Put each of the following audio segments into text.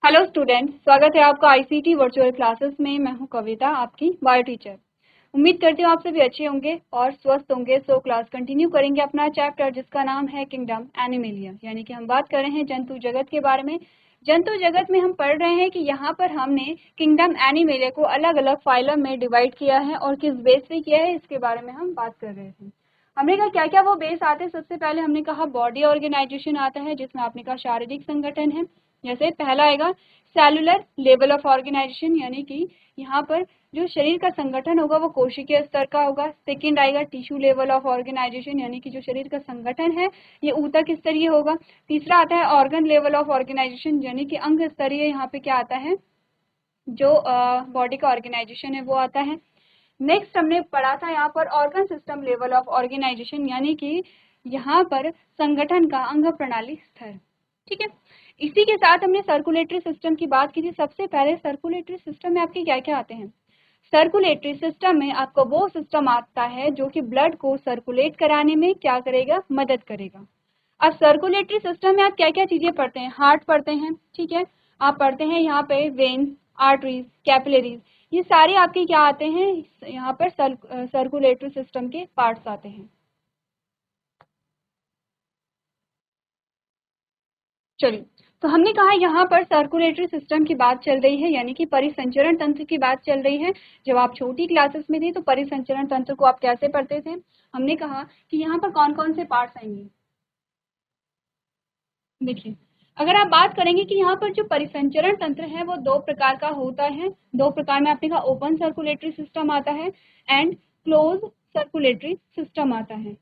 Hello student, स्वागत है आपका आईसीटी वर्चुअल क्लासेस में। मैं हूं कविता, आपकी बायो टीचर। उम्मीद करती हूँ आप सभी अच्छे होंगे और स्वस्थ होंगे। सो क्लास कंटिन्यू करेंगे अपना चैप्टर जिसका नाम है किंगडम एनिमलिया, यानी कि हम बात कर रहे हैं जंतु जगत के बारे में। जंतु जगत में हम पढ़ रहे हैं कि यहाँ पर हमने किंगडम एनिमलिया को अलग अलग फाइलम में डिवाइड किया है और किस बेस पे किया है इसके बारे में हम बात कर रहे थे। हमने कहा क्या क्या वो बेस आते हैं। सबसे पहले हमने कहा बॉडी ऑर्गेनाइजेशन आता है, जिसमें आपने कहा शारीरिक संगठन है। जैसे पहला आएगा सेलुलर लेवल ऑफ ऑर्गेनाइजेशन, यानी कि यहाँ पर जो शरीर का संगठन होगा वो कोशिकीय स्तर का होगा। सेकंड आएगा टिश्यू लेवल ऑफ ऑर्गेनाइजेशन, यानी कि जो शरीर का संगठन है ये ऊतक स्तरीय होगा। तीसरा आता है ऑर्गन लेवल ऑफ ऑर्गेनाइजेशन, यानी कि अंग स्तरीय। यहाँ पे क्या आता है, जो बॉडी का ऑर्गेनाइजेशन है वो आता है। नेक्स्ट हमने पढ़ा था यहाँ पर organ system level of organisation, यानी कि यहाँ पर संगठन का अंग प्रणाली स्तर। ठीक है, इसी के साथ हमने सर्कुलेटरी सिस्टम की बात की थी। सबसे पहले सर्कुलेटरी सिस्टम में आपके क्या क्या आते हैं। सर्कुलेटरी सिस्टम में आपको वो सिस्टम आता है जो कि ब्लड को सर्कुलेट कराने में क्या करेगा, मदद करेगा। अब सर्कुलेटरी सिस्टम में आप क्या क्या चीजें पढ़ते हैं। हार्ट पढ़ते हैं, ठीक है। आप पढ़ते हैं यहाँ पे वेन्स, आर्टरीज, कैपिलरीज, ये सारे आपके क्या आते हैं, यहाँ पर सर्कुलेटरी सिस्टम के पार्ट्स आते हैं। चलिए, तो हमने कहा यहाँ पर सर्कुलेटरी सिस्टम की बात चल रही है, यानी कि परिसंचरण तंत्र की बात चल रही है। जब आप छोटी क्लासेस में थे तो परिसंचरण तंत्र को आप कैसे पढ़ते थे। हमने कहा कि यहाँ पर कौन कौन से पार्ट्स आएंगे। देखिए, अगर आप बात करेंगे कि यहाँ पर जो परिसंचरण तंत्र है वो दो प्रकार का होता है। दो प्रकार में आपने कहा ओपन सर्कुलेटरी सिस्टम आता है एंड क्लोज सर्कुलेटरी सिस्टम आता है।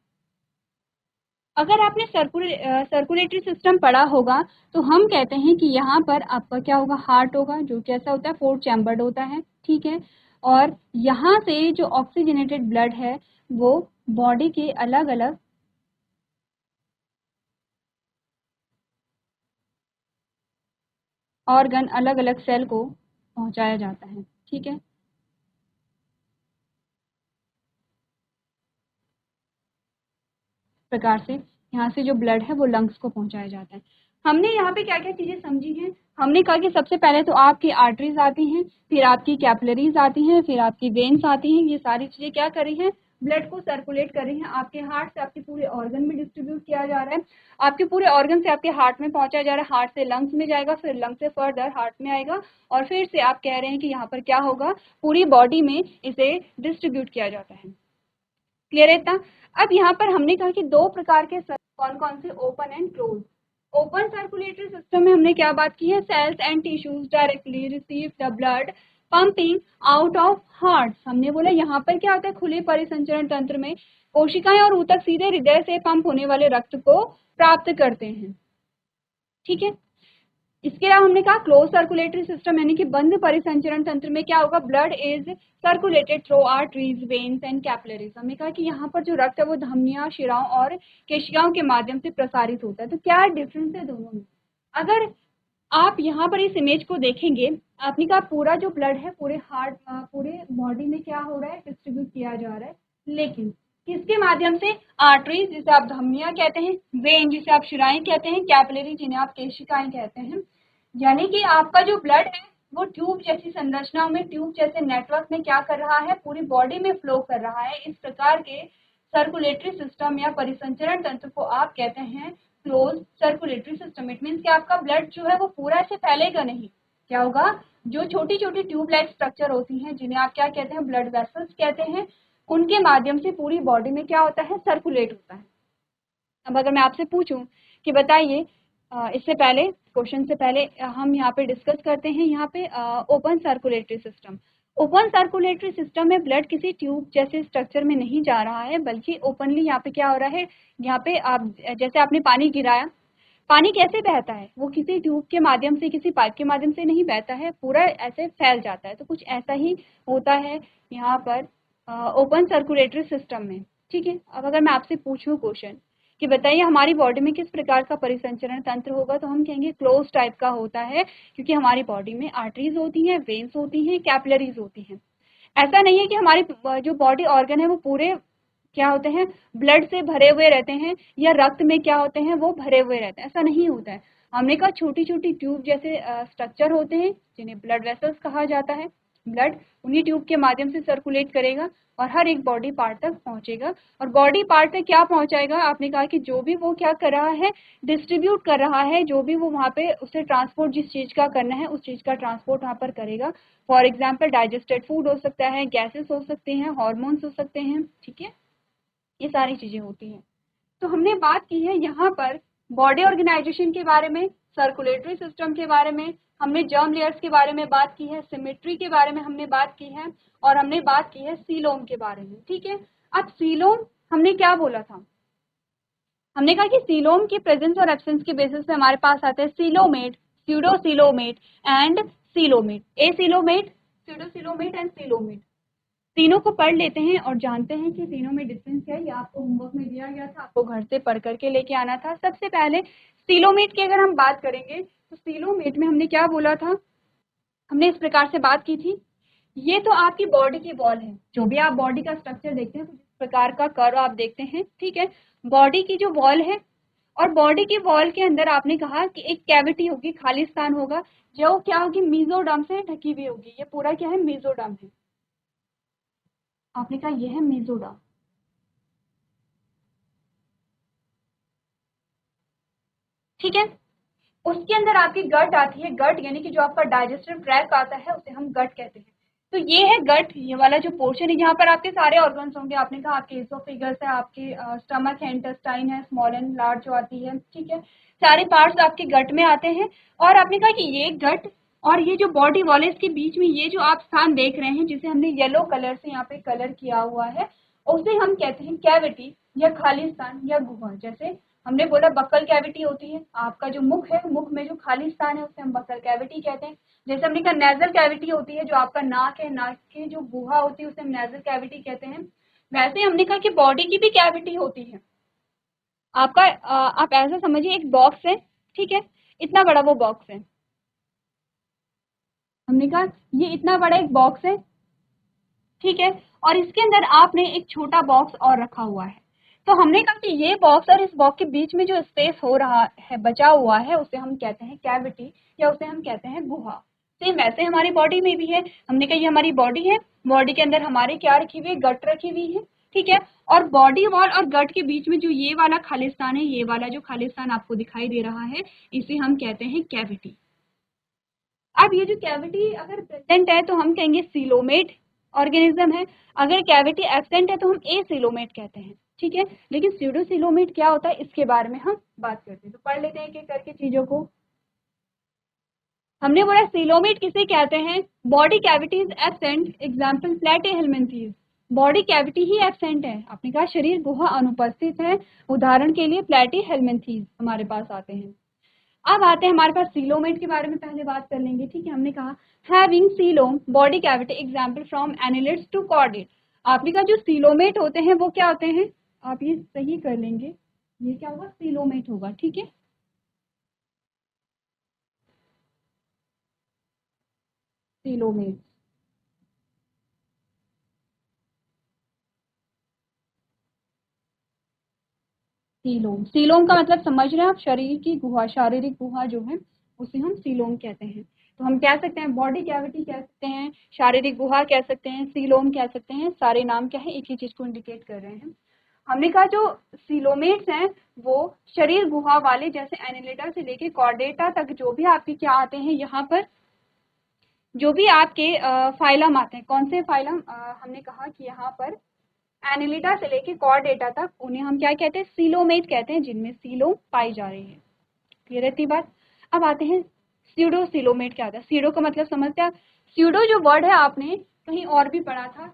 अगर आपने सर्कुलेटरी सिस्टम पढ़ा होगा तो हम कहते हैं कि यहाँ पर आपका क्या होगा, हार्ट होगा, जो कैसा होता है, 4 चैम्बर्ड होता है, ठीक है। और यहाँ से जो ऑक्सीजनेटेड ब्लड है वो बॉडी के अलग अलग ऑर्गन, अलग अलग सेल को पहुंचाया जाता है, ठीक है। प्रकार से यहाँ से जो ब्लड है वो लंग्स को पहुंचाया जाता है। हमने यहाँ पे क्या क्या चीजें समझी हैं। हमने कहा कि सबसे पहले तो आपकी आर्टरीज आती हैं, फिर आपकी कैपिलरीज आती हैं, फिर आपकी वेन्स आती हैं। ये सारी चीजें क्या कर रही हैं, ब्लड को सर्कुलेट कर रही हैं। आपके हार्ट से आपके पूरे ऑर्गन में डिस्ट्रीब्यूट किया जा रहा है, आपके पूरे ऑर्गन से आपके हार्ट में पहुंचाया जा रहा है, हार्ट से लंग्स में जाएगा, फिर लंग्स से फर्दर हार्ट में आएगा, और फिर से आप कह रहे हैं कि यहाँ पर क्या होगा, पूरी बॉडी में इसे डिस्ट्रीब्यूट किया जाता है। क्लियर है इतना। अब यहाँ पर हमने कहा कि दो प्रकार के कौन कौन से, open and close. Open circulatory system में हमने क्या बात की है, cells and tissues directly receive the blood pumping out of heart. हमने बोला यहाँ पर क्या होता है, खुले परिसंचरण तंत्र में कोशिकाएं और ऊतक सीधे हृदय से पंप होने वाले रक्त को प्राप्त करते हैं, ठीक है। इसके अलावा हमने कहा क्लोज सर्कुलेटरी सिस्टम, यानी कि बंद परिसंचरण तंत्र में क्या होगा, blood is circulated through arteries, veins and capillaries. हमने कहा कि यहाँ पर जो रक्त है वो धमनियों, शिराओं और केशिकाओं के माध्यम से प्रसारित होता है। तो क्या डिफरेंस है दोनों में। अगर आप यहाँ पर इस इमेज को देखेंगे, आपने कहा पूरा जो ब्लड है पूरे हार्ट, पूरे बॉडी में क्या हो रहा है, डिस्ट्रीब्यूट किया जा रहा है, लेकिन किसके माध्यम से, आर्टरीज जिसे आप धमनियां कहते हैं, वेन जिसे आप शिराएं कहते हैं, कैपिलरी जिन्हें आप केशिकाएं कहते हैं। यानी कि आपका जो ब्लड है वो ट्यूब जैसी संरचनाओं में, ट्यूब जैसे नेटवर्क में क्या कर रहा है, पूरी बॉडी में फ्लो कर रहा है। इस प्रकार के सर्कुलेटरी सिस्टम या परिसंचरण तंत्र को आप कहते हैं close circulatory system. It means कि आपका ब्लड जो है वो पूरा ऐसे फैलेगा नहीं। क्या होगा, जो छोटी छोटी ट्यूब लाइक स्ट्रक्चर होती हैं जिन्हें आप क्या कहते हैं, ब्लड वेसल्स कहते हैं, उनके माध्यम से पूरी बॉडी में क्या होता है, सर्कुलेट होता है। अब अगर मैं आपसे पूछूं कि बताइए, इससे पहले क्वेश्चन से पहले हम यहाँ पे डिस्कस करते हैं यहाँ पे open circulatory system. Open circulatory system में ब्लड किसी ट्यूब जैसे स्ट्रक्चर में नहीं जा रहा है, बल्कि ओपनली यहाँ पे क्या हो रहा है, यहाँ पे आप जैसे आपने पानी गिराया, पानी कैसे बहता है, वो किसी ट्यूब के माध्यम से, किसी पाइप के माध्यम से नहीं बहता है, पूरा ऐसे फैल जाता है। तो कुछ ऐसा ही होता है यहाँ पर ओपन सर्कुलेटरी सिस्टम में, ठीक है। अब अगर मैं आपसे पूछूं क्वेश्चन कि बताइए हमारी बॉडी में किस प्रकार का परिसंचरण तंत्र होगा, तो हम कहेंगे क्लोज टाइप का होता है, क्योंकि हमारी बॉडी में आर्टरीज होती हैं, वेन्स होती हैं, कैपिलरीज होती हैं। ऐसा नहीं है कि हमारी जो बॉडी ऑर्गन है वो पूरे क्या होते हैं, ब्लड से भरे हुए रहते हैं, या रक्त में क्या होते हैं, वो भरे हुए रहते हैं, ऐसा नहीं होता है। हमने कहा छोटी छोटी ट्यूब जैसे स्ट्रक्चर होते हैं जिन्हें ब्लड वेसल्स कहा जाता है। ब्लड उन्हीं ट्यूब के माध्यम से सर्कुलेट करेगा और हर एक बॉडी पार्ट तक पहुंचेगा, और बॉडी पार्ट तक क्या पहुंचाएगा, आपने कहा कि जो भी वो क्या कर रहा है, डिस्ट्रीब्यूट कर रहा है, जो भी वो वहाँ पे उसे ट्रांसपोर्ट जिस चीज का करना है उस चीज का ट्रांसपोर्ट वहाँ पर करेगा। फॉर एग्जाम्पल डाइजेस्टेड फूड हो सकता है, गैसेस हो सकते हैं, हॉर्मोन्स हो सकते हैं, ठीक है, ये सारी चीजें होती हैं। तो हमने बात की है यहाँ पर बॉडी ऑर्गेनाइजेशन के बारे में, सर्कुलेटरी सिस्टम के बारे में, हमने जर्म लेयर्स के बारे में बात की है, सिमेट्री के बारे में हमने बात की है, और हमने बात की है सीलोम के बारे में, ठीक है। अब सीलोम हमने क्या बोला था, हमने कहा कि सीलोम की प्रेजेंस और एब्सेंस के बेसिस पे हमारे पास आते हैं coelomate, pseudocoelomate and coelomate, acoelomate, pseudocoelomate and coelomate. तीनों को पढ़ लेते हैं और जानते हैं कि तीनों में डिफरेंस क्या है। ये आपको होमवर्क में दिया गया था, आपको घर से पढ़ करके लेके आना था। सबसे पहले सीलोमेट की अगर हम बात करेंगे तो सीलोमेट में हमने क्या बोला था, हमने इस प्रकार से बात की थी, ये तो आपकी बॉडी की वॉल है, जो भी आप बॉडी का स्ट्रक्चर देखते हैं, कुछ इस प्रकार का कर्व आप देखते हैं, ठीक है, बॉडी की जो वॉल है, और बॉडी की वॉल के अंदर आपने कहा कि एक कैविटी होगी, खाली स्थान होगा, जो क्या होगी, मीजोडर्म से ढकी हुई होगी। ये पूरा क्या है, मीजोडर्म है, आपने कहा ये है मीजोडर्म, ठीक है। उसके अंदर आपकी गट आती है, गट यानी कि जो आपका डाइजेस्टिव ट्रैक आता है उसे हम गट कहते हैं। तो ये है गट, ये वाला जो पोर्शन है जहाँ पर आपके सारे ऑर्गन्स होंगे, आपने कहा आपके एसोफेगस है, आपके स्टमक है, इंटेस्टाइन है, स्मॉल एंड लार्ज जो आती है, ठीक है, सारे पार्ट्स आपके गट में आते हैं। और आपने कहा कि ये गट और ये जो बॉडी वॉल है इसके बीच में ये जो आप स्थान देख रहे हैं जिसे हमने येलो कलर से यहाँ पे कलर किया हुआ है, उसे हम कहते हैं कैविटी या खाली स्थान या गुहा। जैसे हमने बोला बक्कल कैविटी होती है, आपका जो मुख है, मुख में जो खाली स्थान है उसे हम बक्कल कैविटी कहते हैं। जैसे हमने कहा नेजल कैविटी होती है, जो आपका नाक है, नाक की जो गुहा होती है उसे हम नेजल कैविटी कहते हैं। वैसे हमने कहा कि बॉडी की भी कैविटी होती है। आपका आप ऐसा समझिए एक बॉक्स है, ठीक है, इतना बड़ा वो बॉक्स है, हमने कहा ये इतना बड़ा एक बॉक्स है, ठीक है, और इसके अंदर आपने एक छोटा बॉक्स और रखा हुआ है। तो हमने कहा कि ये बॉक्स और इस बॉक्स के बीच में जो स्पेस हो रहा है, बचा हुआ है, उसे हम कहते हैं कैविटी या उसे हम कहते हैं गुहा। सेम वैसे हमारी बॉडी में भी है, हमने कहा ये हमारी बॉडी है, बॉडी के अंदर हमारे क्या रखी हुई है, गट रखी हुई है, ठीक है, और बॉडी वॉल और गट के बीच में जो ये वाला खालिस्तान है, ये वाला जो खालिस्तान आपको दिखाई दे रहा है, इसे हम कहते हैं कैविटी। अब ये जो कैविटी अगर प्रेजेंट है तो हम कहेंगे सीलोमेट ऑर्गेनिज्म है, अगर कैविटी एब्सेंट है तो हम ए सीलोमेट कहते हैं, ठीक है। लेकिन स्यूडोसीलोमेट क्या होता है इसके बारे में हम बात करते हैं, तो पढ़ लेते हैं एक एक करके चीजों को। हमने बोला सीलोमेट किसे कहते हैं, body cavity is absent, example Platyhelminthes, body cavity he absent है, आपने कहा शरीर गुहा अनुपस्थित है, उदाहरण के लिए प्लेटीहेल्मिन्थेस हमारे पास आते हैं। अब आते हैं हमारे पास सीलोमेट के बारे में पहले बात कर लेंगे, ठीक है। हमने कहा having coelom body cavity, example from annelids to chordate, आपने कहा जो सीलोमेट होते हैं वो क्या होते हैं, आप ये सही कर लेंगे, ये क्या होगा, सीलोमेट होगा, ठीक है, सीलोमेट। सीलोम, सीलोम का मतलब समझ रहे हैं आप, शरीर की गुहा, शारीरिक गुहा जो है उसे हम सीलोम कहते हैं। तो हम कह सकते हैं बॉडी कैविटी कह सकते हैं, शारीरिक गुहा कह सकते हैं, सीलोम कह सकते हैं, सारे नाम क्या है, एक ही चीज को इंडिकेट कर रहे हैं। हमने कहा जो सीलोमेट्स हैं वो शरीर गुहा वाले, जैसे एनिलेटा से लेके कॉर्डेटा तक जो भी आपके क्या आते हैं यहाँ पर, जो भी आपके फाइलम आते हैं, कौन से फाइलम, हमने कहा कि यहाँ पर एनिलिडा से लेके कॉर्डेटा तक उन्हें हम क्या कहते हैं, सीलोमेट कहते हैं, जिनमें सीलो पाई जा रही है। क्लियर रहती बात। अब आते हैं स्यूडो सीलोमेट क्या होता है, स्यूडो का मतलब समझते हैं, स्यूडो जो वर्ड है आपने कहीं और भी पढ़ा था,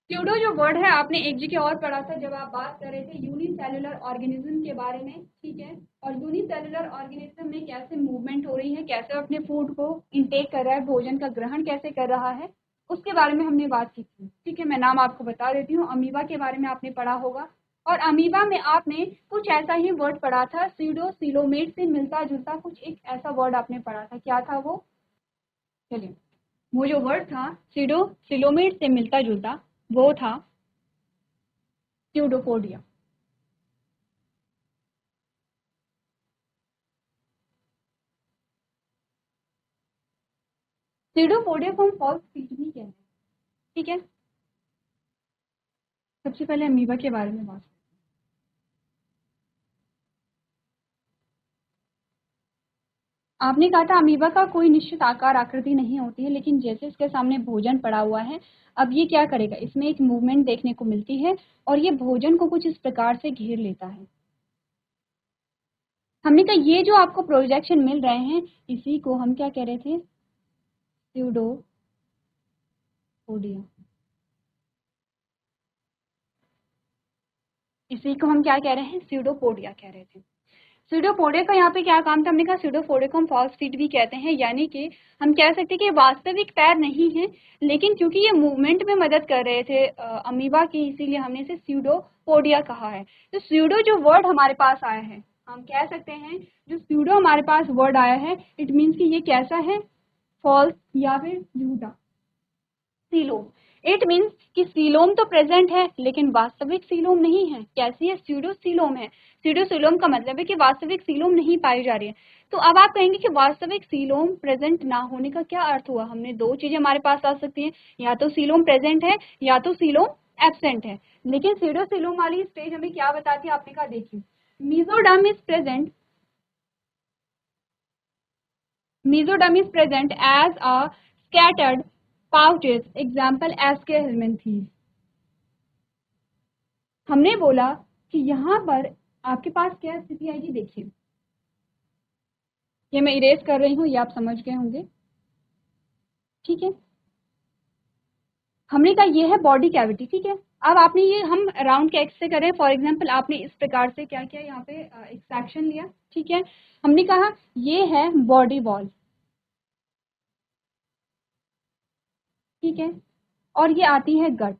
स्यूडो जो वर्ड है आपने एक जगह और पढ़ा था जब आप बात कर रहे थे यूनिसेलुलर ऑर्गेनिज्म के बारे में, ठीक है, और यूनिसेलुलर ऑर्गेनिज्म में कैसे मूवमेंट हो रही है, कैसे अपने फूड को इनटेक कर रहा है, भोजन का ग्रहण कैसे कर रहा है, उसके बारे में हमने बात की थी, ठीक है। मैं नाम आपको बता देती हूँ, अमीबा के बारे में आपने पढ़ा होगा, और अमीबा में आपने कुछ ऐसा ही वर्ड पढ़ा था, सीडो सीलोमेट से मिलता जुलता कुछ एक ऐसा वर्ड आपने पढ़ा था, क्या था वो, चलिए, वो जो वर्ड था सीडो सिलोमेट से मिलता जुलता वो था स्यूडोपोडिया। स्यूडोपोडिया को हम फॉल्स फीट भी कहते हैं, ठीक है। सबसे पहले अमीबा के बारे में बात। आपने कहा था अमीबा का कोई निश्चित आकार आकृति नहीं होती है, लेकिन जैसे इसके सामने भोजन पड़ा हुआ है, अब ये क्या करेगा, इसमें एक मूवमेंट देखने को मिलती है और ये भोजन को कुछ इस प्रकार से घेर लेता है। हमने कहा ये जो आपको प्रोजेक्शन मिल रहे हैं, इसी को हम क्या कह रहे थे, स्यूडोपोडिया। इसी को हम क्या कह रहे हैं, स्यूडोपोडिया कह रहे थे। स्यूडोपोडिया का यहाँ पे क्या काम था, हमने कहा स्यूडोपोडिया को हम फॉल्स फीट भी कहते हैं, यानी कि हम कह सकते हैं कि वास्तविक पैर नहीं है, लेकिन क्योंकि ये मूवमेंट में मदद कर रहे थे अमीबा की, इसीलिए हमने इसे स्यूडोपोडिया कहा है। तो स्यूडो जो वर्ड हमारे पास आया है, हम कह सकते हैं जो स्यूडो हमारे पास वर्ड आया है, इट मीन्स कि ये कैसा है, फॉल्स या फिर झूठा। सीलोम, इट मीन्स कि सीलोम तो प्रेजेंट है लेकिन वास्तविक सीलोम नहीं है। कैसी है, स्यूडो सीलोम है। स्यूडो सीलोम का मतलब है कि वास्तविक सीलोम नहीं पाई जा रही है। तो अब आप कहेंगे कि वास्तविक सीलोम प्रेजेंट ना होने का क्या अर्थ हुआ। हमने दो चीजें हमारे पास आ सकती हैं, या तो सीलोम प्रेजेंट है या तो सीलोम एब्सेंट है। लेकिन स्यूडो सीलोम वाली स्टेज हमें क्या बताती है, आपने कहा देखिए, mesoderm is present, mesoderm is present as a scattered pouches, example एस्के helminthes। हमने बोला कि यहाँ पर आपके पास क्या स्थिति आएगी, देखिए ये मैं इरेज कर रही हूँ, ये आप समझ गए होंगे, ठीक है। हमने कहा ये है बॉडी कैविटी, ठीक है। अब आपने ये हम राउंड के एक्स से करें, फॉर एग्जांपल आपने इस प्रकार से क्या किया, यहाँ पे एक सेक्शन लिया, ठीक है। हमने कहा ये है बॉडी वॉल, ठीक है, और ये आती है गट।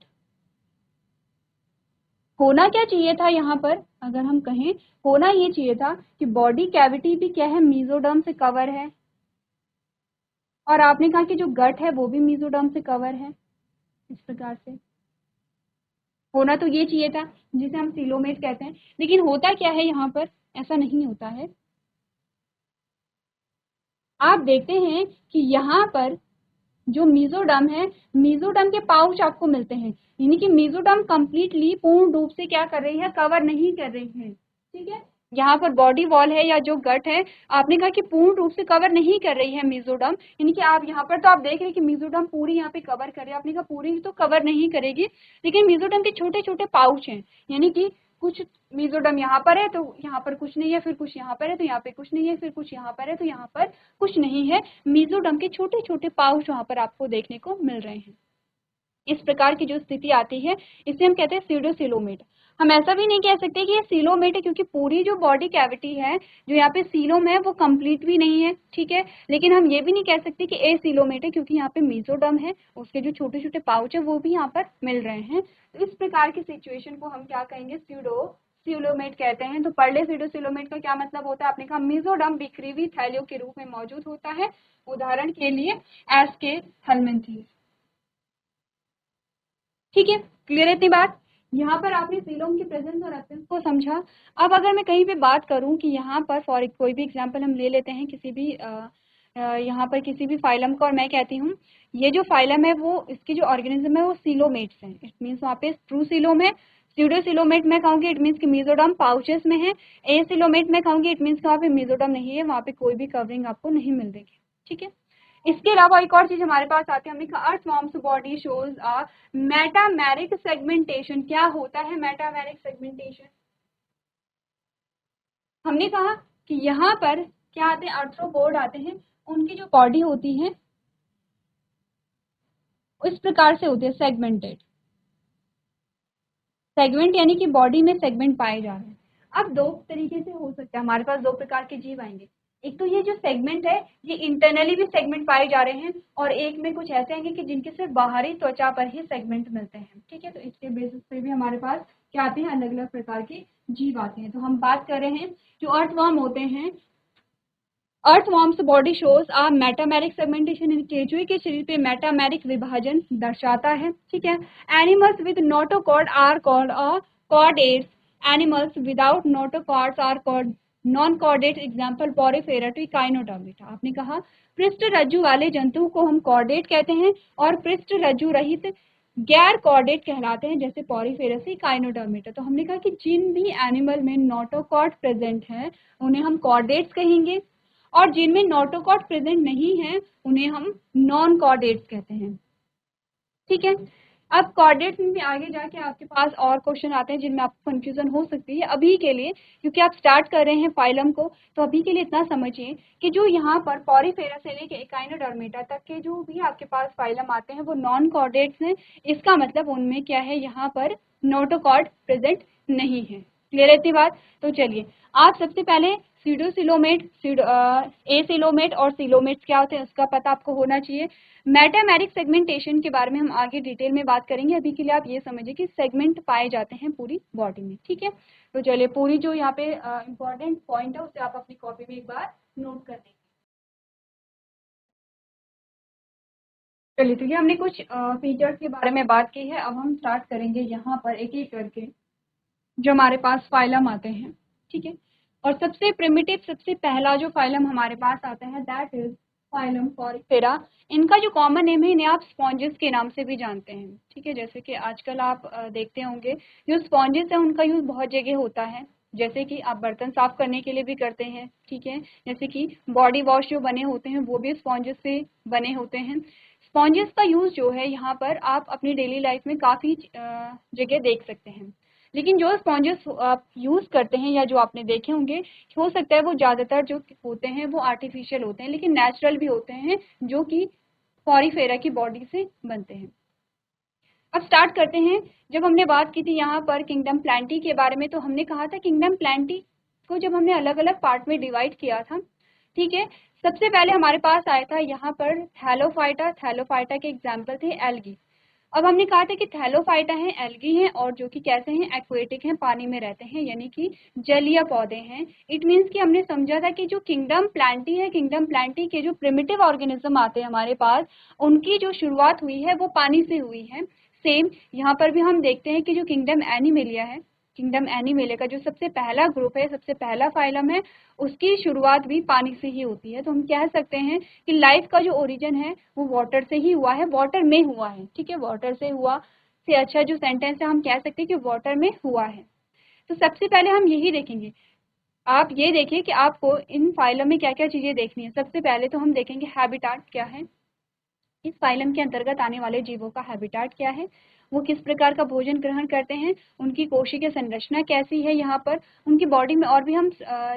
होना क्या चाहिए था यहाँ पर, अगर हम कहें, होना ये चाहिए था कि बॉडी कैविटी भी क्या है, मेसोडर्म से कवर है, और आपने कहा कि जो गट है वो भी मेसोडर्म से कवर है। इस प्रकार से होना तो ये चाहिए था, जिसे हम सीलोमेट कहते हैं। लेकिन होता क्या है यहाँ पर, ऐसा नहीं होता है। आप देखते हैं कि यहाँ पर जो मेसोडर्म है, मेसोडर्म के पाउच आपको मिलते हैं, यानी कि मेसोडर्म कंप्लीटली पूर्ण रूप से क्या कर रही है, कवर नहीं कर रही है, ठीक है। यहाँ पर बॉडी वॉल है या जो गट है, आपने कहा कि पूर्ण रूप से कवर नहीं कर रही है मेसोडर्म, यानी कि आप यहाँ पर तो आप देख रहे हैं कि मेसोडर्म पूरी यहाँ पे कवर कर रही है, आपने कहा पूरी तो कवर नहीं करेगी, लेकिन मेसोडर्म के छोटे छोटे पाउच हैं, यानी कि कुछ मेसोडर्म यहाँ पर है तो यहाँ पर कुछ नहीं है, फिर कुछ यहाँ पर है तो यहाँ पे कुछ नहीं है, फिर कुछ यहाँ पर है तो यहाँ पर कुछ नहीं है। मेसोडर्म के छोटे छोटे पाउच वहां पर आपको देखने को मिल रहे हैं। इस प्रकार की जो स्थिति आती है, इसे हम कहते हैं स्यूडोसीलोमेट। हम ऐसा भी नहीं कह सकते कि ये सीलोमेट है, क्योंकि पूरी जो बॉडी कैविटी है, जो यहाँ पे सीलोम है, वो कंप्लीट भी नहीं है, ठीक है। लेकिन हम ये भी नहीं कह सकते कि ए सीलोमेट है, क्योंकि यहाँ पे मेसोडर्म है, उसके जो छोटे छोटे पाउच है वो भी यहाँ पर मिल रहे हैं। तो इस प्रकार की सिचुएशन को हम क्या कहेंगे, स्यूडोसीलोमेट कहते हैं। तो पढ़ ले स्यूडोसीलोमेट का क्या मतलब होता है। आपने कहा मेसोडर्म बिखरी हुई थैलियों के रूप में मौजूद होता है, उदाहरण के लिए एस्के हेलमिंथीज, ठीक है। क्लियर है इतनी बात। यहाँ पर आपने सीलोम की प्रेजेंस और एब्सेंस को समझा। अब अगर मैं कहीं पे बात करूं कि यहाँ पर फॉर कोई भी एग्जांपल हम ले लेते हैं, किसी भी यहाँ पर किसी भी फाइलम का, और मैं कहती हूँ ये जो फाइलम है वो, इसकी जो ऑर्गेनिज्म है वो सीलोमेट्स है, इट मीन्स वहाँ पे ट्रू सीलोम है। स्यूडोसीलोमेट में कहूँगी इट मीन्स कि मेसोडर्म पाउचेस में है। ए सीलोमेट में कहूँगी इट मीन्स वहाँ पे मेसोडर्म नहीं है, वहाँ पे कोई भी कवरिंग आपको नहीं मिल देगी, ठीक है। इसके अलावा एक और चीज हमारे पास आती है, हमने कहा अर्थवॉर्म्स बॉडी शोज अ मेटामेरिक सेगमेंटेशन। क्या होता है मेटामेरिक सेगमेंटेशन, हमने कहा कि यहाँ पर क्या आते हैं, आर्थ्रोपोड आते हैं, उनकी जो बॉडी होती है इस प्रकार से होती है, सेगमेंटेड। सेगमेंट यानी कि बॉडी में सेगमेंट पाए जा रहे हैं। अब दो तरीके से हो सकता है, हमारे पास दो प्रकार के जीव आएंगे। एक तो ये जो सेगमेंट है ये इंटरनली भी सेगमेंट पाए जा रहे हैं, और एक में कुछ ऐसे आएंगे कि जिनके सिर्फ बाहरी त्वचा पर ही सेगमेंट मिलते हैं, ठीक है। तो इसके बेसिस पे भी हमारे पास क्या आते हैं, अलग अलग प्रकार के जीव आते हैं। तो हम बात कर रहे हैं जो अर्थवर्म होते हैं, अर्थवॉर्म्स बॉडी शोज आ मेटामेरिक सेगमेंटेशन, केंचुए के शरीर पे मेटामेरिक विभाजन दर्शाता है, ठीक है। Animals with notochord are called a Chordates animals without notochords are called non-chordate example porifera to echinodermata। आपने कहा पृष्ठ रज्जु वाले जंतु को हम कॉर्डेट कहते हैं और पृष्ठ रज्जु रहित गैर कॉर्डेट कहलाते हैं, जैसे पॉरीफेरा से काइनोडर्मेटा। तो हमने कहा कि जिन भी एनिमल में नोटोकॉर्ड प्रेजेंट है उन्हें हम कॉर्डेट्स कहेंगे, और जिनमें नोटोकॉर्ड प्रेजेंट नहीं है उन्हें हम नॉन कॉर्डेट्स कहते हैं। ठीक है, अब कॉर्डेट्स में भी आगे जाके आपके पास और क्वेश्चन आते हैं जिनमें आपको कंफ्यूजन हो सकती है। अभी के लिए क्योंकि आप स्टार्ट कर रहे हैं फाइलम को, तो अभी के लिए इतना समझिए कि जो यहाँ पर पॉरीफेरा से लेके एकाइनोडर्मेटा तक के जो भी आपके पास फाइलम आते हैं वो नॉन कॉर्डेट्स हैं। इसका मतलब उनमें क्या है, यहाँ पर नोटोकॉर्ड प्रेजेंट नहीं है। क्लियर है इतनी बात? तो चलिए आप सबसे पहले सीडोसिलोमेट, एसिलोमेट और सिलोमेट्स क्या होते हैं उसका पता आपको होना चाहिए। मेटामेरिक सेगमेंटेशन के बारे में हम आगे डिटेल में बात करेंगे। अभी के लिए आप ये समझिए कि सेगमेंट पाए जाते हैं पूरी बॉडी में। ठीक है, तो चलिए पूरी जो यहाँ पे इंपॉर्टेंट पॉइंट है उसे आप अपनी कॉपी में एक बार नोट कर देंगे। चलिए ठीक है, हमने कुछ फीचर्स के बारे में बात की है। अब हम स्टार्ट करेंगे यहाँ पर एक एक करके जो हमारे पास फाइलम आते हैं। ठीक है, और सबसे प्रिमिटिव, सबसे पहला जो फाइलम हमारे पास आता है दैट इज फाइलम पॉरीफेरा। इनका जो कॉमन नेम है इन्हें आप स्पॉन्जेस के नाम से भी जानते हैं। ठीक है, जैसे कि आजकल आप देखते होंगे जो स्पॉन्जेस है उनका यूज बहुत जगह होता है, जैसे कि आप बर्तन साफ करने के लिए भी करते हैं। ठीक है, जैसे कि बॉडी वॉश जो बने होते हैं वो भी स्पॉन्जेस से बने होते हैं। स्पॉन्जेस का यूज जो है यहाँ पर आप अपनी डेली लाइफ में काफ़ी जगह देख सकते हैं। लेकिन जो स्पॉन्जेस आप यूज़ करते हैं या जो आपने देखे होंगे, हो सकता है वो ज़्यादातर जो होते हैं वो आर्टिफिशियल होते हैं, लेकिन नेचुरल भी होते हैं जो कि पॉरीफेरा की बॉडी से बनते हैं। अब स्टार्ट करते हैं। जब हमने बात की थी यहाँ पर किंगडम प्लांटी के बारे में, तो हमने कहा था किंगडम प्लांटी को जब हमने अलग अलग पार्ट में डिवाइड किया था। ठीक है, सबसे पहले हमारे पास आया था यहाँ पर थैलोफाइटा। थैलोफाइटा के एग्जाम्पल थे एल्गी। अब हमने कहा था कि थैलोफाइटा हैं, एल्गी हैं, और जो कि कैसे हैं, एक्वेटिक हैं, पानी में रहते हैं, यानी कि जलीय पौधे हैं। इट मीन्स कि हमने समझा था कि जो किंगडम प्लांटी है, किंगडम प्लांटी के जो प्रिमिटिव ऑर्गेनिज्म आते हैं हमारे पास, उनकी जो शुरुआत हुई है वो पानी से हुई है। सेम यहाँ पर भी हम देखते हैं कि जो किंगडम एनिमेलिया है, किंगडम एनिमेलिया का जो सबसे पहला ग्रुप है, सबसे पहला फाइलम है, उसकी शुरुआत भी पानी से ही होती है। तो हम कह सकते हैं कि लाइफ का जो ओरिजिन है वो वाटर से ही हुआ है, वाटर में हुआ है। ठीक है, वाटर से हुआ से अच्छा जो सेंटेंस है हम कह सकते हैं कि वाटर में हुआ है। तो सबसे पहले हम यही देखेंगे। आप ये देखिए कि आपको इन फाइलम में क्या क्या चीज़ें देखनी है। सबसे पहले तो हम देखेंगे हैबिटाट क्या है, इस फाइलम के अंतर्गत आने वाले जीवों का हैबिटाट क्या है, वो किस प्रकार का भोजन ग्रहण करते हैं, उनकी कोशिकीय संरचना कैसी है, यहाँ पर उनकी बॉडी में और भी हम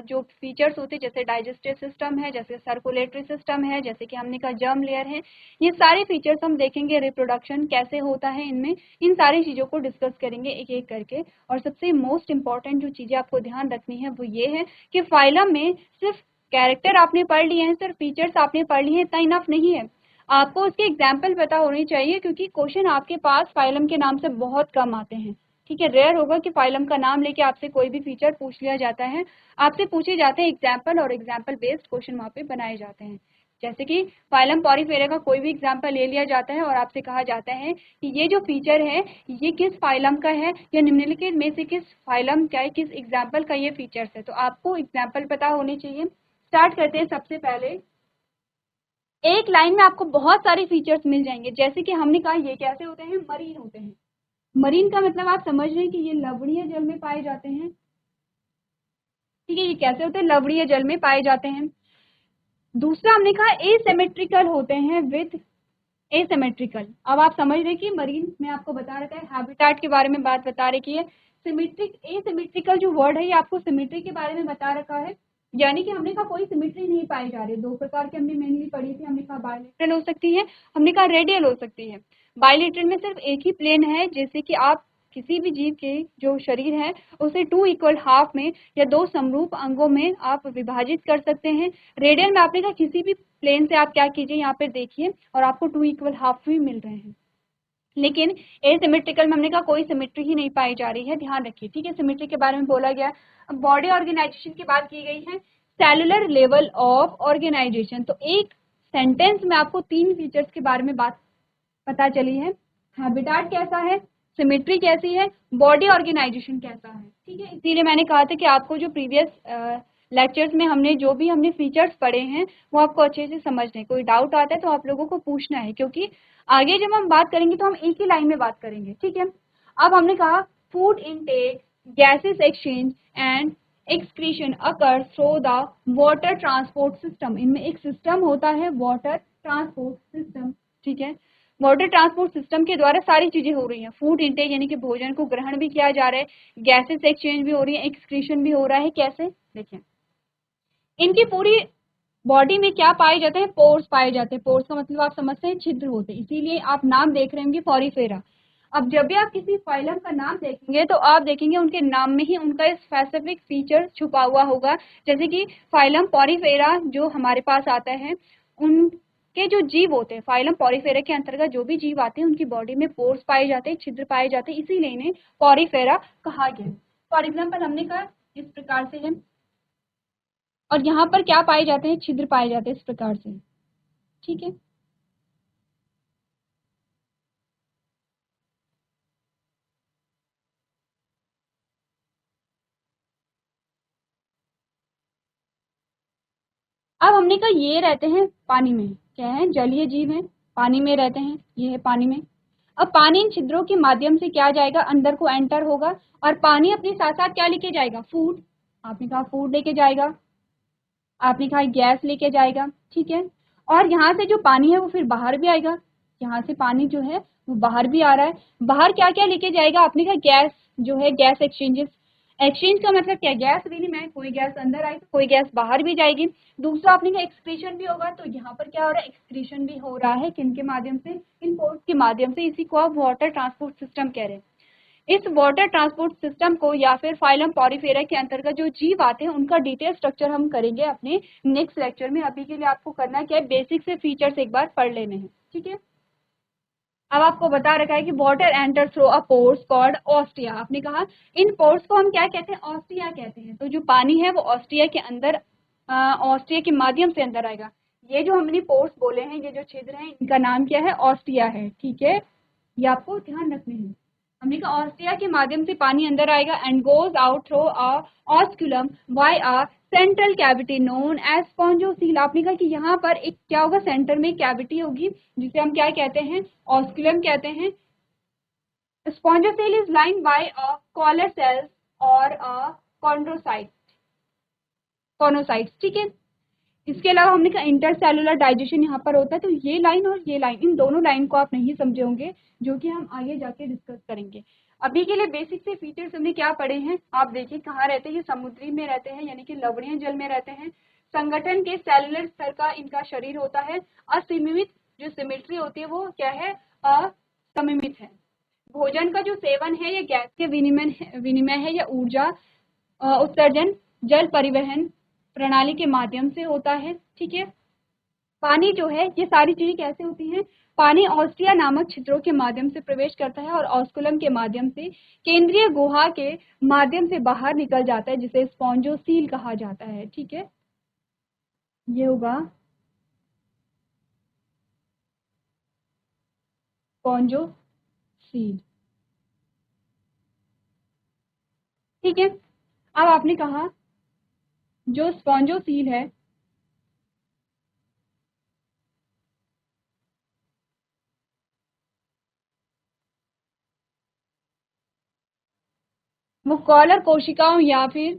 जो फीचर्स होते हैं जैसे डाइजेस्टिव सिस्टम है, जैसे सर्कुलेटरी सिस्टम है, जैसे कि हमने कहा जर्म लेयर है, ये सारे फीचर्स हम देखेंगे। रिप्रोडक्शन कैसे होता है इनमें, इन सारी चीज़ों को डिस्कस करेंगे एक एक करके। और सबसे मोस्ट इंपॉर्टेंट जो चीज़ें आपको ध्यान रखनी है वो ये है कि फाइलम में सिर्फ कैरेक्टर आपने पढ़ लिए हैं, सिर्फ फीचर्स आपने पढ़ लिए हैं, इतना इनफ नहीं है, आपको उसके एग्जाम्पल पता होनी चाहिए, क्योंकि क्वेश्चन आपके पास फाइलम के नाम से बहुत कम आते हैं। ठीक है, रेयर होगा कि फाइलम का नाम लेके आपसे कोई भी फीचर पूछ लिया जाता है। आपसे पूछे जाते हैं एग्जाम्पल, और एग्जाम्पल बेस्ड क्वेश्चन वहाँ पे बनाए जाते हैं। जैसे कि फाइलम पॉरीफेरा का कोई भी एग्जाम्पल ले लिया जाता है और आपसे कहा जाता है कि ये जो फीचर है ये किस फाइलम का है, या निम्नलिखित में से किस फाइलम का है, किस एग्जाम्पल का ये फीचर्स है, तो आपको एग्जाम्पल पता होने चाहिए। स्टार्ट करते हैं। सबसे पहले एक लाइन में आपको बहुत सारे फीचर्स मिल जाएंगे, जैसे कि हमने कहा ये कैसे होते हैं, मरीन होते हैं। मरीन का मतलब आप समझ रहे हैं कि ये लवणीय जल में पाए जाते हैं। ठीक है, ये कैसे होते हैं, लवणीय जल में पाए जाते हैं। दूसरा हमने कहा एसिमेट्रिकल होते हैं विद एसिमेट्रिकल। अब आप समझ रहे हैं कि मरीन में आपको बता रखा है, हैबिटाट के बारे में बात बता रखी है। सिमेट्रिक, एसिमेट्रिकल जो वर्ड है ये आपको सिमेट्री के बारे में बता रखा है, यानी कि हमने कहा कोई सिमेट्री नहीं पाई जा रही। दो प्रकार की हमने मेनली पढ़ी थी, हमने कहा बायलेटरल हो सकती है, हमने कहा रेडियल हो सकती है। बायलेटरल में सिर्फ एक ही प्लेन है, जैसे कि आप किसी भी जीव के जो शरीर है उसे 2 इक्वल हाफ में या 2 समरूप अंगों में आप विभाजित कर सकते हैं। रेडियल में आपने कहा किसी भी प्लेन से आप क्या कीजिए, यहाँ पे देखिए, और आपको 2 इक्वल हाफ भी मिल रहे हैं। लेकिन एसिमेट्रिकल में हमने कहा कोई सिमेट्री ही नहीं पाई जा रही है, ध्यान रखिए। ठीक है, सिमेट्री के बारे में बोला गया। अब बॉडी ऑर्गेनाइजेशन की बात की गई है, सेलुलर लेवल ऑफ ऑर्गेनाइजेशन। तो एक सेंटेंस में आपको 3 फीचर्स के बारे में बात पता चली है। हैबिटाट कैसा है, सिमेट्री कैसी है, बॉडी ऑर्गेनाइजेशन कैसा है, ठीक है। इसीलिए मैंने कहा था कि आपको जो प्रीवियस लेक्चर्स में हमने फीचर्स पढ़े हैं वो आपको अच्छे से समझने हैं। कोई डाउट आता है तो आप लोगों को पूछना है, क्योंकि आगे जब हम बात करेंगे तो हम एक ही लाइन में बात करेंगे, ठीक है। अब हमने कहा food intake, gases exchange and excretion occur through the water transport system. इनमें एक सिस्टम होता है वाटर ट्रांसपोर्ट सिस्टम, ठीक है। वाटर ट्रांसपोर्ट सिस्टम के द्वारा सारी चीजें हो रही हैं। फूड इंटेक यानी कि भोजन को ग्रहण भी किया जा रहा है, गैसेस एक्सचेंज भी हो रही है, एक्सक्रीशन भी हो रहा है। कैसे, देखिए इनकी पूरी बॉडी में क्या पाए जाते हैं, पोर्स पाए जाते हैं। पोर्स का मतलब आप समझते हैं छिद्र होते हैं, इसीलिए आप नाम देख रहे होंगे पॉरीफेरा। अब जब भी आप किसी फाइलम का नाम देखेंगे तो आप देखेंगे उनके नाम में ही उनका स्पेसिफिक फीचर छुपा हुआ होगा। जैसे कि फाइलम पॉरीफेरा जो हमारे पास आता है, उनके जो जीव होते हैं, फाइलम पॉरीफेरा के अंतर्गत जो भी जीव आते हैं उनकी बॉडी में पोर्स पाए जाते हैं, छिद्र पाए जाते हैं, इसीलिए इन्हें पॉरीफेरा कहा गया। फॉर एग्जाम्पल हमने कहा इस प्रकार से है, और यहाँ पर क्या पाए जाते हैं, छिद्र पाए जाते हैं इस प्रकार से, ठीक है। अब हमने कहा ये रहते हैं पानी में, क्या है, जलीय जीव हैं, पानी में रहते हैं, ये है पानी में। अब पानी इन छिद्रों के माध्यम से क्या जाएगा, अंदर को एंटर होगा, और पानी अपने साथ साथ क्या लेके जाएगा, फूड। आपने कहा फूड लेके जाएगा, आपने कहा गैस लेके जाएगा, ठीक है। और यहाँ से जो पानी है वो फिर बाहर भी आएगा, यहाँ से पानी जो है वो बाहर भी आ रहा है। बाहर क्या क्या लेके जाएगा, आपने कहा गैस जो है, गैस एक्सचेंजेस। एक्सचेंज का मतलब क्या, गैस विनिमय, कोई गैस अंदर आई तो कोई गैस बाहर भी जाएगी। दूसरा आपने कहा एक्सक्रीशन भी होगा, तो यहाँ पर क्या हो रहा है, एक्सक्रीशन भी हो रहा है, किनके माध्यम से, इन पोर्स के माध्यम से। इसी को आप वाटर ट्रांसपोर्ट सिस्टम कह रहे हैं। इस वाटर ट्रांसपोर्ट सिस्टम को या फिर फाइलम पॉरीफेरा के अंतर्गत जो जीव आते हैं उनका डिटेल स्ट्रक्चर हम करेंगे अपने नेक्स्ट लेक्चर में। अभी के लिए आपको करना क्या है, बेसिक से फीचर्स एक बार पढ़ लेने हैं, ठीक है। अब आपको बता रखा है कि water enter through a pores called ostia. आपने कहा इन पोर्स को हम क्या कहते हैं, ऑस्टिया कहते हैं। तो जो पानी है वो ऑस्टिया के अंदर, ऑस्टिया के माध्यम से अंदर आएगा। ये जो हमने पोर्स बोले हैं, ये जो छिद्र हैं, इनका नाम क्या है, ऑस्टिया है, ठीक है। ये आपको ध्यान रखने हैं। हमने कहा ऑस्टिया के माध्यम से पानी अंदर आएगा and goes out through a osculum by a central cavity known as spongocoel. आपने कहा कि यहाँ पर एक क्या होगा, सेंटर में कैविटी होगी जिसे हम क्या कहते हैं, ऑस्कुलम कहते हैं। Spongocoel is line by a collar cells और अ कॉन्ड्रोसाइट, कॉनोसाइट्स, ठीक है। इसके अलावा हमने कहा इंटरसेलुलर डाइजेशन यहाँ पर होता है। तो ये लाइन और ये लाइन, इन दोनों लाइन को आप नहीं समझे होंगे, जो कि हम आगे जाके डिस्कस करेंगे। अभी के लिए बेसिक से फीचर्स हमने क्या पढ़े हैं, आप देखिए कहाँ रहते हैं, ये समुद्री में रहते हैं, यानी कि लवणीय जल में रहते हैं। संगठन के सेलुलर स्तर का इनका शरीर होता है। असीमित जो सिमेट्री होती है वो क्या है, असममित है। भोजन का जो सेवन है या गैस के विनिमय है या ऊर्जा उत्सर्जन जल परिवहन प्रणाली के माध्यम से होता है, ठीक है। पानी जो है, ये सारी चीजें कैसे होती हैं, पानी ऑस्टिया नामक छिद्रों के माध्यम से प्रवेश करता है और ऑस्कुलम के माध्यम से केंद्रीय गुहा के माध्यम से बाहर निकल जाता है, जिसे स्पॉन्जोसील कहा जाता है, ठीक है। ये होगा स्पॉन्जोसील, ठीक है। अब आपने कहा जो स्पॉन्जोसील है वो कॉलर कोशिकाओं या फिर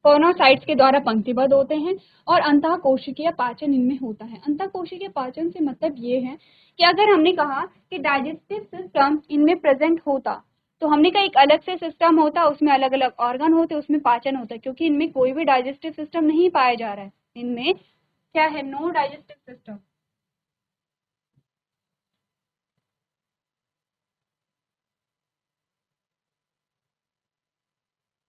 कोनोसाइट्स के द्वारा पंक्तिबद्ध होते हैं, और अंतः कोशिकीय पाचन इनमें होता है। अंतः कोशिकीय पाचन से मतलब ये है कि अगर हमने कहा कि डाइजेस्टिव सिस्टम इनमें प्रेजेंट होता, तो हमने कहा एक अलग से सिस्टम होता, उसमें अलग अलग ऑर्गन होते, उसमें पाचन होता है। क्योंकि इनमें कोई भी डाइजेस्टिव सिस्टम नहीं पाया जा रहा है, इनमें क्या है, नो डाइजेस्टिव सिस्टम।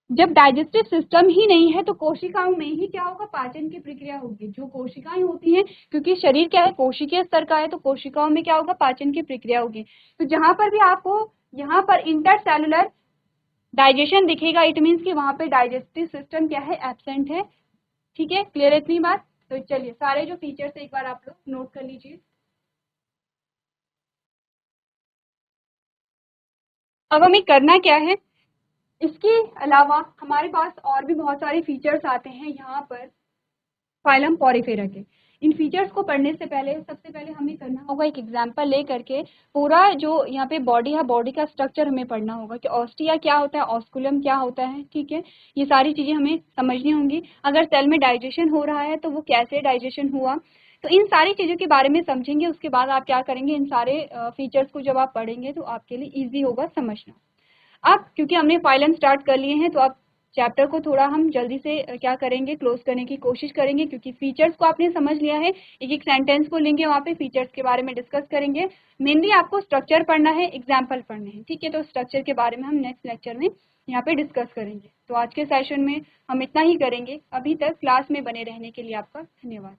जब डाइजेस्टिव सिस्टम ही नहीं है तो कोशिकाओं में ही क्या होगा, पाचन की प्रक्रिया होगी। जो कोशिकाएं होती हैं, क्योंकि शरीर क्या है, कोशिकीय स्तर का है, तो कोशिकाओं में क्या होगा, पाचन की प्रक्रिया होगी। तो जहां पर भी आपको यहाँ पर इंटरसेलुलर डाइजेशन दिखेगा, इट मीन्स कि वहां पे डाइजेस्टिव सिस्टम क्या है, एब्सेंट है, ठीक है। क्लियर है इतनी बात। तो चलिए सारे जो फीचर्स एक बार आप लोग नोट कर लीजिए। अब हमें करना क्या है, इसके अलावा हमारे पास और भी बहुत सारे फीचर्स आते हैं यहाँ पर फाइलम पॉरीफेरा के। इन फीचर्स को पढ़ने से पहले सबसे पहले हमें करना होगा एक एग्जांपल ले करके पूरा जो यहाँ पे बॉडी है, बॉडी का स्ट्रक्चर हमें पढ़ना होगा कि ऑस्टिया क्या होता है, ऑस्कुलम क्या होता है, ठीक है। ये सारी चीज़ें हमें समझनी होंगी। अगर सेल में डाइजेशन हो रहा है तो वो कैसे डाइजेशन हुआ, तो इन सारी चीज़ों के बारे में समझेंगे। उसके बाद आप क्या करेंगे, इन सारे फीचर्स को जब आप पढ़ेंगे तो आपके लिए ईजी होगा समझना। अब क्योंकि हमने फाइलम स्टार्ट कर लिए हैं तो अब चैप्टर को थोड़ा हम जल्दी से क्या करेंगे, क्लोज करने की कोशिश करेंगे, क्योंकि फीचर्स को आपने समझ लिया है। एक एक सेंटेंस को लेंगे, वहाँ पे फीचर्स के बारे में डिस्कस करेंगे। मेनली आपको स्ट्रक्चर पढ़ना है, एग्जाम्पल पढ़ने हैं, ठीक है। तो स्ट्रक्चर के बारे में हम नेक्स्ट लेक्चर में यहाँ पे डिस्कस करेंगे। तो आज के सेशन में हम इतना ही करेंगे। अभी तक क्लास में बने रहने के लिए आपका धन्यवाद।